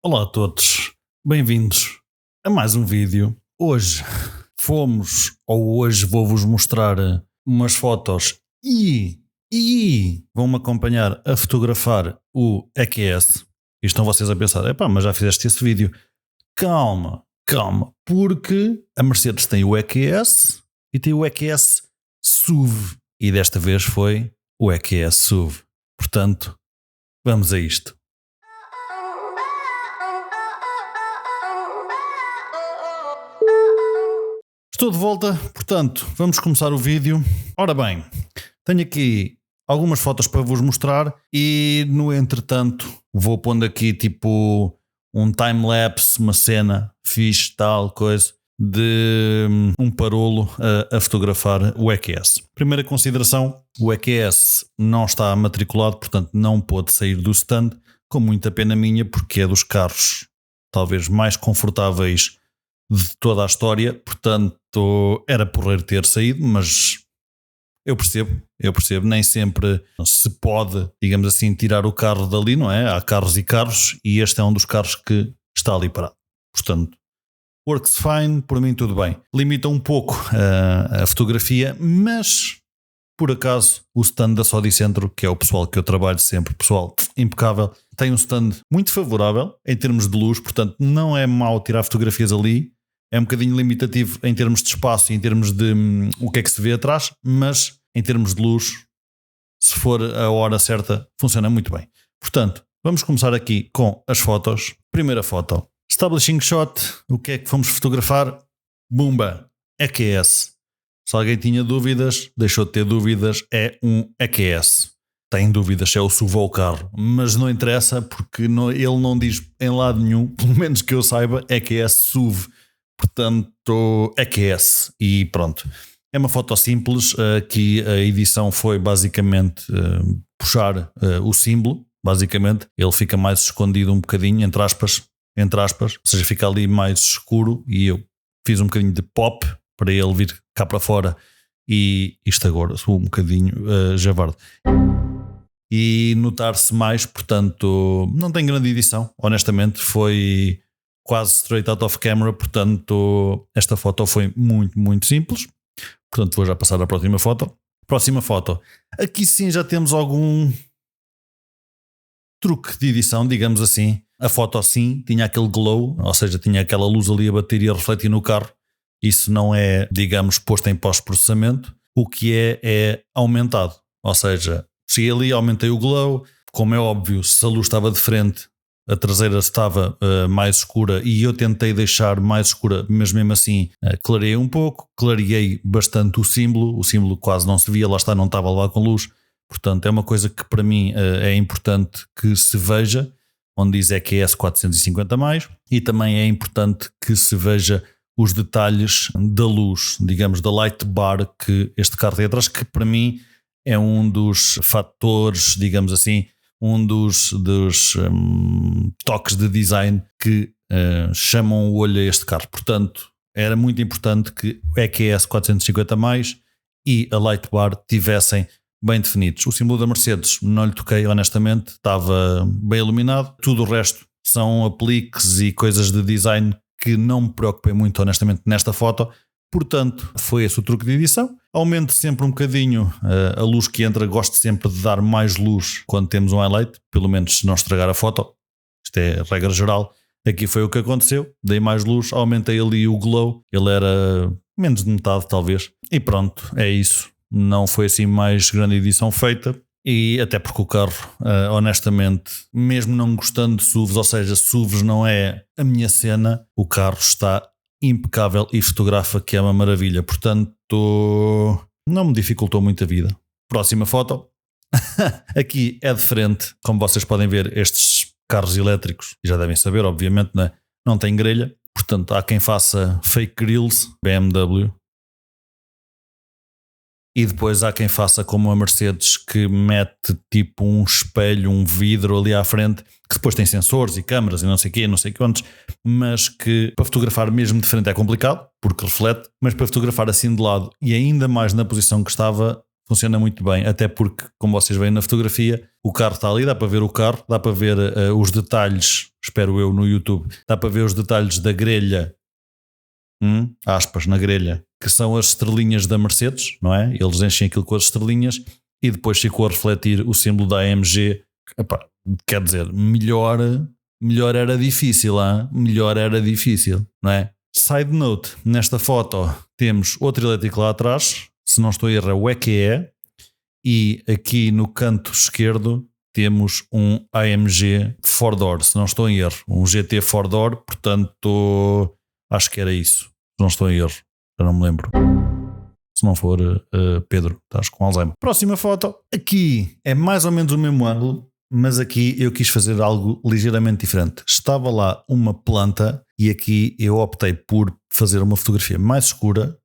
Olá a todos, bem-vindos a mais um vídeo. Hoje hoje vou-vos mostrar umas fotos e vão-me acompanhar a fotografar o EQS. E estão vocês a pensar, mas já fizeste esse vídeo. Calma, porque a Mercedes tem o EQS e tem o EQS SUV. E desta vez foi o EQS SUV. Portanto, vamos a isto. Estou de volta, portanto, vamos começar o vídeo. Ora bem, tenho aqui algumas fotos para vos mostrar e no entretanto vou pondo aqui tipo um time-lapse, uma cena fixe, tal coisa, de um parolo a fotografar o EQS. Primeira consideração, o EQS não está matriculado, portanto não pôde sair do stand, com muita pena minha, porque é dos carros talvez mais confortáveis de toda a história, portanto era porreiro ter saído, mas eu percebo, nem sempre se pode, digamos assim, tirar o carro dali, não é? Há carros e carros e este é um dos carros que está ali parado, portanto works fine, por mim tudo bem. Limita um pouco a fotografia, mas por acaso o stand da Sodicentro, que é o pessoal que eu trabalho sempre, pessoal impecável, tem um stand muito favorável em termos de luz, portanto não é mau tirar fotografias ali. É um bocadinho limitativo em termos de espaço e em termos de o que é que se vê atrás, mas em termos de luz, se for a hora certa, funciona muito bem. Portanto, vamos começar aqui com as fotos. Primeira foto, establishing shot. O que é que vamos fotografar? Bumba, EQS. Se alguém tinha dúvidas, deixou de ter dúvidas, é um EQS. Tem dúvidas se é o SUV ou o carro, mas não interessa porque ele não diz em lado nenhum, pelo menos que eu saiba, EQS SUV. Portanto, EQS e pronto. É uma foto simples, que a edição foi basicamente puxar o símbolo, basicamente. Ele fica mais escondido um bocadinho, entre aspas, ou seja, fica ali mais escuro e eu fiz um bocadinho de pop para ele vir cá para fora e isto agora sou um bocadinho javardo. E notar-se mais, portanto, não tem grande edição, honestamente, foi quase straight out of camera, portanto esta foto foi muito simples, portanto vou já passar à próxima foto. Aqui sim já temos algum truque de edição, digamos assim. A foto sim tinha aquele glow, ou seja, tinha aquela luz ali a bater e a refletir no carro. Isso não é, digamos, posto em pós-processamento. O que é aumentado, ou seja, cheguei ali, aumentei o glow. Como é óbvio, se a luz estava de frente, a traseira estava mais escura e eu tentei deixar mais escura, mas mesmo assim clareei um pouco, clareei bastante o símbolo quase não se via, lá está, não estava lá com luz, portanto é uma coisa que para mim é importante que se veja, onde diz EQS 450+, e também é importante que se veja os detalhes da luz, digamos, da light bar que este carro tem atrás, que para mim é um dos fatores, digamos assim, um dos toques de design que chamam o olho a este carro. Portanto, era muito importante que o EQS 450+, e a light bar tivessem bem definidos. O símbolo da Mercedes não lhe toquei, honestamente, estava bem iluminado. Tudo o resto são apliques e coisas de design que não me preocupei muito, honestamente, nesta foto. Portanto, foi esse o truque de edição. Aumento sempre um bocadinho a luz que entra. Gosto sempre de dar mais luz quando temos um highlight, pelo menos se não estragar a foto. Isto é a regra geral. Aqui foi o que aconteceu. Dei mais luz, aumentei ali o glow. Ele era menos de metade talvez. E pronto, é isso. Não foi assim mais grande edição feita. E até porque o carro, honestamente, mesmo não gostando de SUVs, ou seja, SUVs não é a minha cena, o carro está impecável e fotografa, que é uma maravilha, portanto não me dificultou muito a vida. Próxima foto. Aqui é de frente, como vocês podem ver, estes carros elétricos, já devem saber, obviamente, não tem grelha, portanto há quem faça fake grills, BMW, e depois há quem faça como a Mercedes, que mete tipo um espelho, um vidro ali à frente, que depois tem sensores e câmaras e não sei o quê, não sei quantos, mas que para fotografar mesmo de frente é complicado, porque reflete, mas para fotografar assim de lado e ainda mais na posição que estava, funciona muito bem, até porque, como vocês veem na fotografia, o carro está ali, dá para ver o carro, dá para ver os detalhes, espero eu, no YouTube, dá para ver os detalhes da grelha, aspas, na grelha, que são as estrelinhas da Mercedes, não é? Eles enchem aquilo com as estrelinhas e depois ficou a refletir o símbolo da AMG. Epá, quer dizer, melhor era difícil, melhor era difícil, não é? Side note, nesta foto temos outro elétrico lá atrás, se não estou a errar, o EQE, e aqui no canto esquerdo temos um AMG 4-door, se não estou em erro, um GT 4-door, portanto acho que era isso, se não estou em erro, eu não me lembro. Se não for Pedro, estás com Alzheimer. Próxima foto, aqui é mais ou menos o mesmo ângulo, mas aqui eu quis fazer algo ligeiramente diferente. Estava lá uma planta e aqui eu optei por fazer uma fotografia mais escura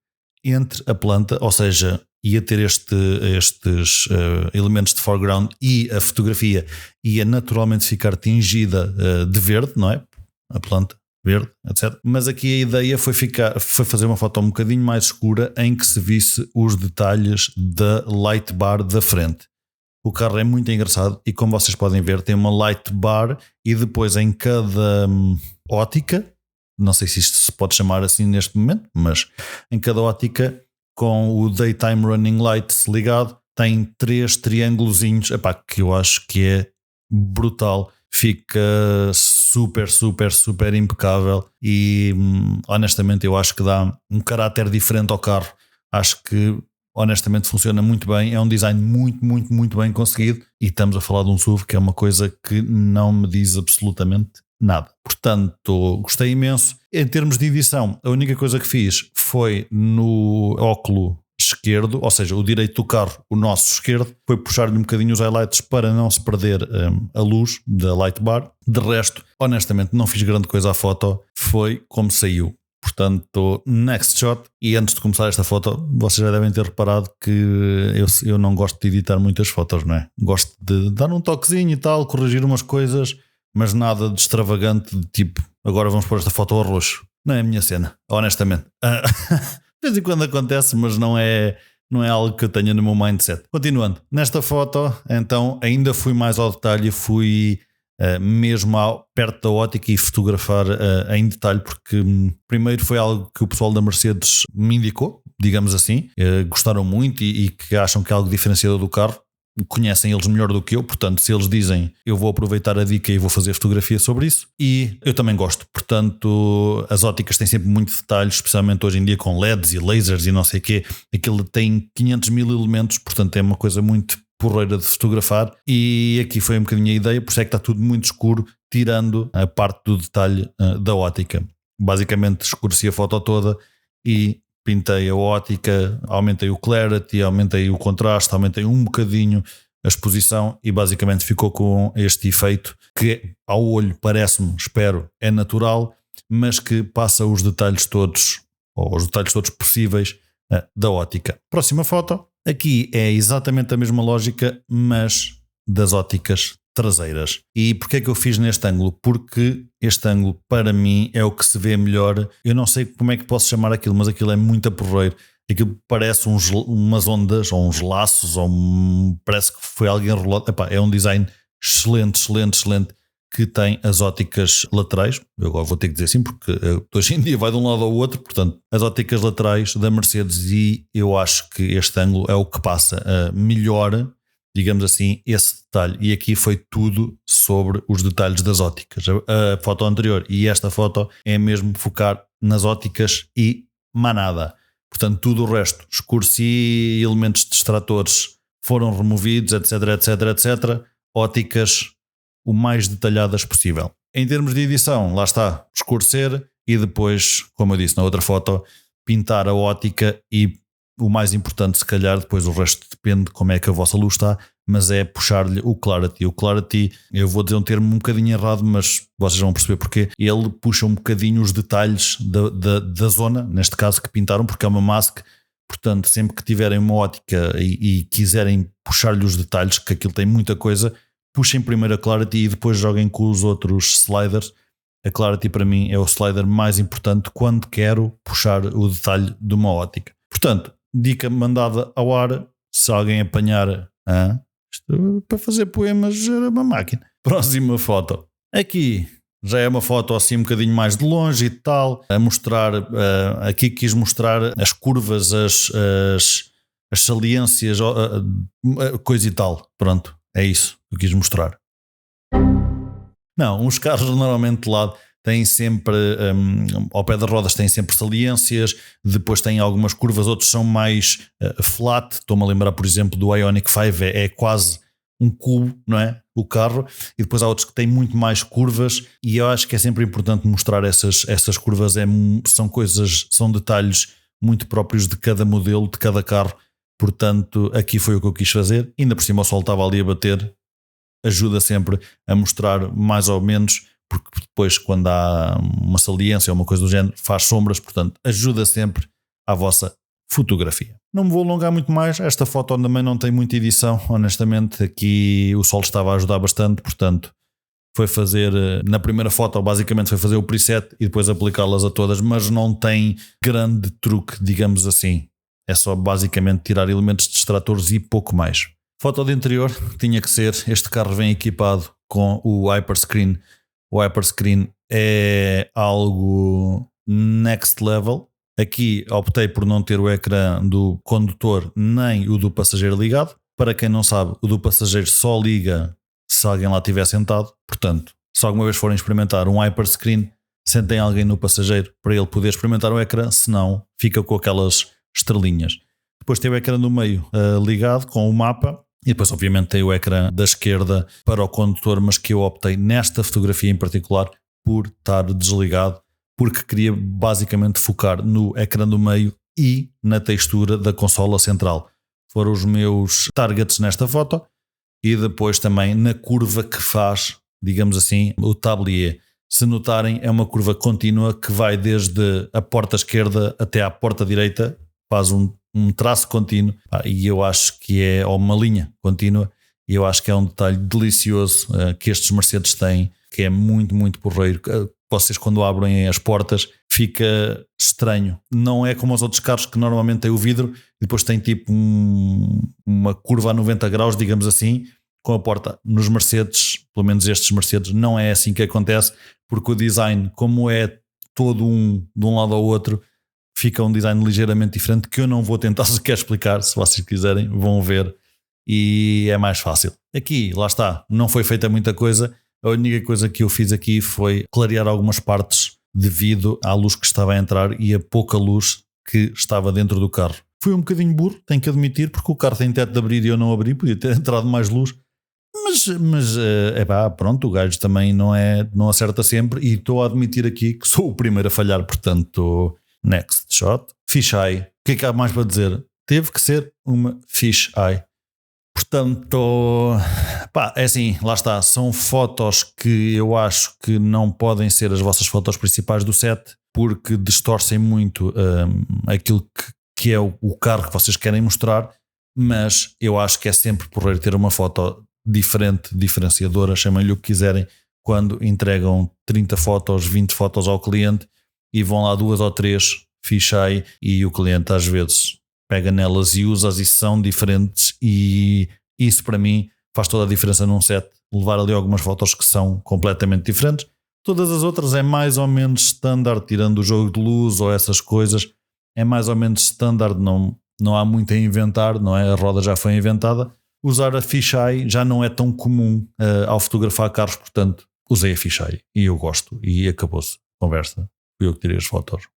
entre a planta, ou seja, ia ter estes elementos de foreground e a fotografia ia naturalmente ficar tingida de verde, não é? A planta verde, etc. Mas aqui a ideia foi fazer uma foto um bocadinho mais escura em que se visse os detalhes da light bar da frente. O carro é muito engraçado e, como vocês podem ver, tem uma light bar e depois em cada ótica, não sei se isto se pode chamar assim neste momento, mas em cada ótica, com o Daytime Running Lights ligado, tem 3 triângulozinhos, que eu acho que é brutal. Fica super, super, super impecável e honestamente eu acho que dá um caráter diferente ao carro. Acho que honestamente funciona muito bem, é um design muito, muito, muito bem conseguido e estamos a falar de um SUV que é uma coisa que não me diz absolutamente nada. Portanto, gostei imenso. Em termos de edição, a única coisa que fiz foi no óculo esquerdo, ou seja, o direito do carro, o nosso esquerdo, foi puxar-lhe um bocadinho os highlights para não se perder a luz da light bar. De resto, honestamente, não fiz grande coisa à foto, foi como saiu. Portanto, next shot. E antes de começar esta foto, vocês já devem ter reparado que eu não gosto de editar muitas fotos, não é? Gosto de dar um toquezinho e tal, corrigir umas coisas, mas nada de extravagante, de tipo, agora vamos pôr esta foto ao roxo. Não é a minha cena, honestamente. De vez em quando acontece, mas não é algo que eu tenha no meu mindset. Continuando, nesta foto, então, ainda fui mais ao detalhe, fui mesmo perto da ótica e fotografar em detalhe, porque primeiro foi algo que o pessoal da Mercedes me indicou, digamos assim, gostaram muito e que acham que é algo diferenciador do carro. Conhecem eles melhor do que eu, portanto, se eles dizem, eu vou aproveitar a dica e vou fazer fotografia sobre isso, e eu também gosto. Portanto, as óticas têm sempre muito detalhe, especialmente hoje em dia com LEDs e lasers e não sei o quê. Aquilo tem 500 mil elementos, portanto é uma coisa muito porreira de fotografar, e aqui foi um bocadinho a ideia, por isso é que está tudo muito escuro, tirando a parte do detalhe da ótica. Basicamente escureci a foto toda e pintei a ótica, aumentei o clarity, aumentei o contraste, aumentei um bocadinho a exposição e basicamente ficou com este efeito que ao olho parece-me, espero, é natural, mas que passa os detalhes todos, ou os detalhes todos possíveis da ótica. Próxima foto. Aqui é exatamente a mesma lógica, mas das óticas traseiras. E porquê é que eu fiz neste ângulo? Porque este ângulo para mim é o que se vê melhor. Eu não sei como é que posso chamar aquilo, mas aquilo é muito porreiro. Aquilo parece umas ondas ou uns laços, ou parece que foi alguém enrolado. É um design excelente, excelente, excelente, que tem as óticas laterais. Eu agora vou ter que dizer assim porque hoje em dia vai de um lado ao outro, portanto as óticas laterais da Mercedes, e eu acho que este ângulo é o que passa melhor, digamos assim, esse detalhe. E aqui foi tudo sobre os detalhes das óticas. A foto anterior e esta foto é mesmo focar nas óticas e manada. Portanto, tudo o resto, escureci, elementos distratores foram removidos, etc, etc, etc. Óticas o mais detalhadas possível. Em termos de edição, lá está, escurecer e depois, como eu disse na outra foto, pintar a ótica e o mais importante, se calhar, depois o resto depende de como é que a vossa luz está, mas é puxar-lhe o clarity. O clarity, eu vou dizer um termo um bocadinho errado, mas vocês vão perceber porque ele puxa um bocadinho os detalhes da zona, neste caso que pintaram, porque é uma mask. Portanto, sempre que tiverem uma ótica e quiserem puxar-lhe os detalhes, que aquilo tem muita coisa, puxem primeiro a clarity e depois joguem com os outros sliders. A clarity para mim é o slider mais importante quando quero puxar o detalhe de uma ótica. Portanto, dica mandada ao ar, se alguém apanhar, isto para fazer poemas era uma máquina. Próxima foto. Aqui já é uma foto assim um bocadinho mais de longe e tal, a mostrar, aqui quis mostrar as curvas, as saliências, coisa e tal. Pronto, é isso que eu quis mostrar. Não, os carros normalmente de lado têm sempre, ao pé das rodas têm sempre saliências, depois têm algumas curvas, outros são mais flat. Estou-me a lembrar, por exemplo, do Ioniq 5, é quase um cubo, não é? O carro, e depois há outros que têm muito mais curvas, e eu acho que é sempre importante mostrar essas curvas, são coisas, são detalhes muito próprios de cada modelo, de cada carro. Portanto, aqui foi o que eu quis fazer. Ainda por cima o sol estava ali a bater, ajuda sempre a mostrar mais ou menos, porque depois quando há uma saliência ou uma coisa do género faz sombras, portanto ajuda sempre à vossa fotografia. Não me vou alongar muito mais, esta foto também não tem muita edição, honestamente. Aqui o sol estava a ajudar bastante, portanto foi fazer, na primeira foto basicamente foi fazer o preset e depois aplicá-las a todas, mas não tem grande truque, digamos assim. É só basicamente tirar elementos distratores e pouco mais. Foto de interior tinha que ser, este carro vem equipado com o Hyperscreen. O Hyperscreen é algo next level. Aqui optei por não ter o ecrã do condutor nem o do passageiro ligado. Para quem não sabe, o do passageiro só liga se alguém lá estiver sentado. Portanto, se alguma vez forem experimentar um Hyperscreen, sentem alguém no passageiro para ele poder experimentar o ecrã, senão fica com aquelas estrelinhas. Depois tem o ecrã do meio ligado com o mapa. E depois obviamente tem o ecrã da esquerda para o condutor, mas que eu optei nesta fotografia em particular por estar desligado, porque queria basicamente focar no ecrã do meio e na textura da consola central. Foram os meus targets nesta foto, e depois também na curva que faz, digamos assim, o tablier. Se notarem, é uma curva contínua que vai desde a porta esquerda até à porta direita, faz um traço contínuo, e eu acho que é uma linha contínua, e eu acho que é um detalhe delicioso que estes Mercedes têm, que é muito, muito porreiro. Vocês quando abrem as portas fica estranho, não é como os outros carros que normalmente têm o vidro e depois tem tipo uma curva a 90 graus, digamos assim, com a porta. Nos Mercedes, pelo menos estes Mercedes, não é assim que acontece, porque o design, como é todo de um lado ao outro, fica um design ligeiramente diferente, que eu não vou tentar sequer explicar. Se vocês quiserem vão ver e é mais fácil. Aqui, lá está, não foi feita muita coisa. A única coisa que eu fiz aqui foi clarear algumas partes devido à luz que estava a entrar e a pouca luz que estava dentro do carro. Fui um bocadinho burro, tenho que admitir, porque o carro tem teto de abrir e eu não abri, podia ter entrado mais luz. Mas pronto, o gajo também não acerta sempre, e estou a admitir aqui que sou o primeiro a falhar, portanto... Next shot. Fisheye. O que é que há mais para dizer? Teve que ser uma fisheye. Portanto, é assim, lá está. São fotos que eu acho que não podem ser as vossas fotos principais do set, porque distorcem muito aquilo que é o carro que vocês querem mostrar, mas eu acho que é sempre porreiro ter uma foto diferente, diferenciadora, chamem-lhe o que quiserem, quando entregam 30 fotos, 20 fotos ao cliente, e vão lá 2 ou 3 fisheye, e o cliente às vezes pega nelas e usa-as e são diferentes, e isso para mim faz toda a diferença num set, levar ali algumas fotos que são completamente diferentes. Todas as outras é mais ou menos standard, tirando o jogo de luz ou essas coisas, é mais ou menos standard, não há muito a inventar, não é? A roda já foi inventada. Usar a fisheye já não é tão comum ao fotografar carros, portanto usei a fisheye e eu gosto, e acabou-se a conversa. Fui eu que tirei as fotos.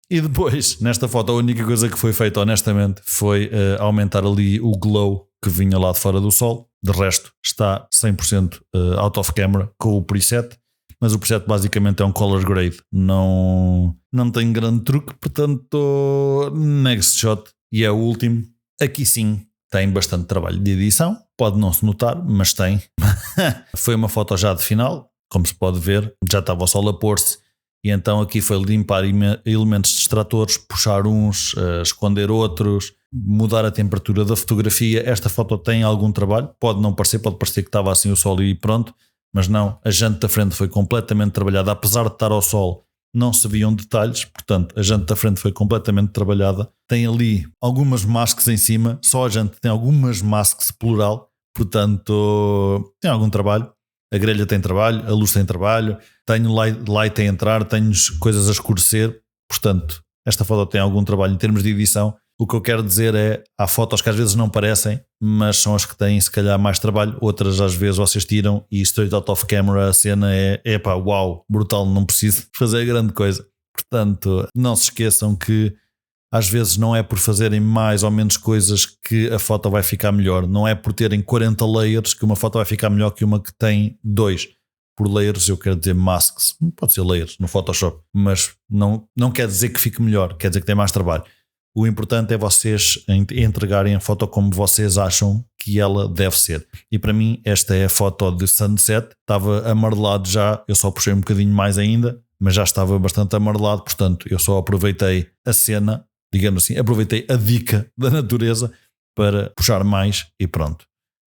E depois, nesta foto, a única coisa que foi feita, honestamente, foi aumentar ali o glow que vinha lá de fora do sol. De resto, está 100% out of camera com o preset, mas o preset basicamente é um color grade. Não tem grande truque, portanto, next shot, e é o último. Aqui sim, tem bastante trabalho de edição. Pode não se notar, mas tem. Foi uma foto já de final, como se pode ver. Já estava o sol a pôr-se. E então aqui foi limpar elementos distratores, puxar uns, esconder outros, mudar a temperatura da fotografia. Esta foto tem algum trabalho, pode parecer que estava assim o sol e pronto, mas não, a jante da frente foi completamente trabalhada, apesar de estar ao sol, não se viam detalhes, portanto a jante da frente foi completamente trabalhada. Tem ali algumas masks em cima, só a jante tem algumas masks plural, portanto tem algum trabalho. A grelha tem trabalho, a luz tem trabalho, tenho light a entrar, tenho coisas a escurecer, portanto esta foto tem algum trabalho em termos de edição. O que eu quero dizer é, há fotos que às vezes não parecem, mas são as que têm se calhar mais trabalho, outras às vezes vocês tiram e straight out of camera a cena é pá, uau, brutal, não preciso fazer grande coisa. Portanto, não se esqueçam que às vezes não é por fazerem mais ou menos coisas que a foto vai ficar melhor, não é por terem 40 layers que uma foto vai ficar melhor que uma que tem 2. Por layers eu quero dizer masks, pode ser layers no Photoshop, mas não quer dizer que fique melhor, quer dizer que tem mais trabalho. O importante é vocês entregarem a foto como vocês acham que ela deve ser. E para mim esta é a foto de sunset. Estava amarelado já, eu só puxei um bocadinho mais ainda, mas já estava bastante amarelado, portanto eu só aproveitei a cena, digamos assim, aproveitei a dica da natureza para puxar mais e pronto.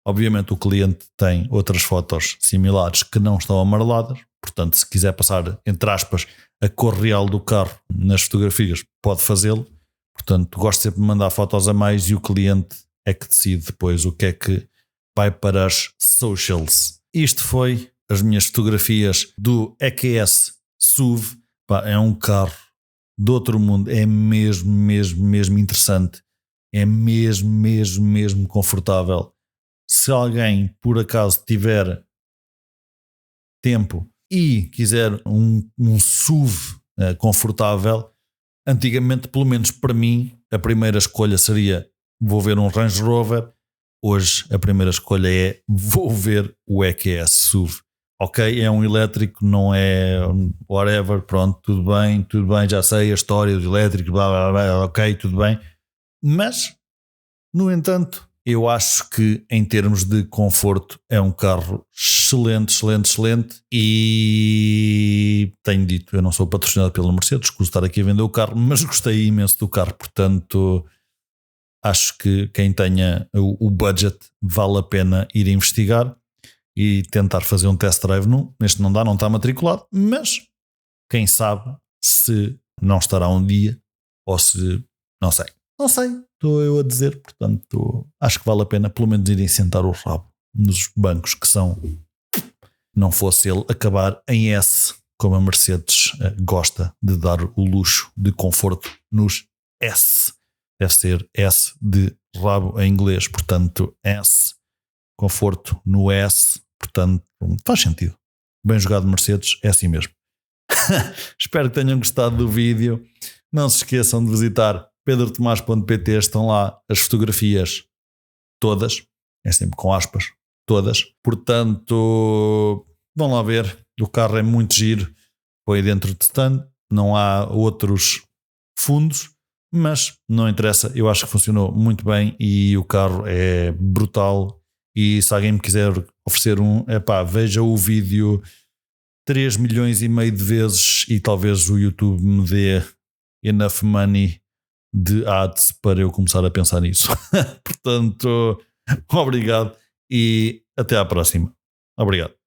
Obviamente o cliente tem outras fotos similares que não estão amareladas, portanto se quiser passar, entre aspas, a cor real do carro nas fotografias, pode fazê-lo. Portanto, gosto sempre de mandar fotos a mais e o cliente é que decide depois o que é que vai para as socials. Isto foi as minhas fotografias do EQS SUV. Pá, é um carro de outro mundo, é mesmo interessante, é mesmo confortável. Se alguém por acaso tiver tempo e quiser um SUV confortável, antigamente, pelo menos para mim, a primeira escolha seria vou ver um Range Rover. Hoje a primeira escolha é vou ver o EQS SUV. Ok, é um elétrico, não é whatever, pronto, tudo bem, já sei a história do elétrico, blá blá blá, ok, tudo bem. Mas, no entanto, eu acho que em termos de conforto é um carro excelente e tenho dito, eu não sou patrocinado pela Mercedes, escuso estar aqui a vender o carro, mas gostei imenso do carro, portanto acho que quem tenha o budget vale a pena ir investigar e tentar fazer um test drive. Neste não dá, não está matriculado, mas quem sabe se não estará um dia ou se, não sei, estou eu a dizer, portanto acho que vale a pena pelo menos irem sentar o rabo nos bancos que são, não fosse ele acabar em S, como a Mercedes gosta de dar o luxo de conforto nos S. Deve ser S de rabo em inglês, portanto S, conforto no S, portanto faz sentido. Bem jogado Mercedes, é assim mesmo. Espero que tenham gostado do vídeo. Não se esqueçam de visitar pedrotomás.pt, estão lá as fotografias todas, é sempre com aspas, todas. Portanto, vão lá ver, o carro é muito giro, foi dentro de stand, não há outros fundos, mas não interessa, eu acho que funcionou muito bem e o carro é brutal. E se alguém me quiser oferecer veja o vídeo 3 milhões e meio de vezes e talvez o YouTube me dê enough money de ads para eu começar a pensar nisso. Portanto, obrigado e até à próxima. Obrigado.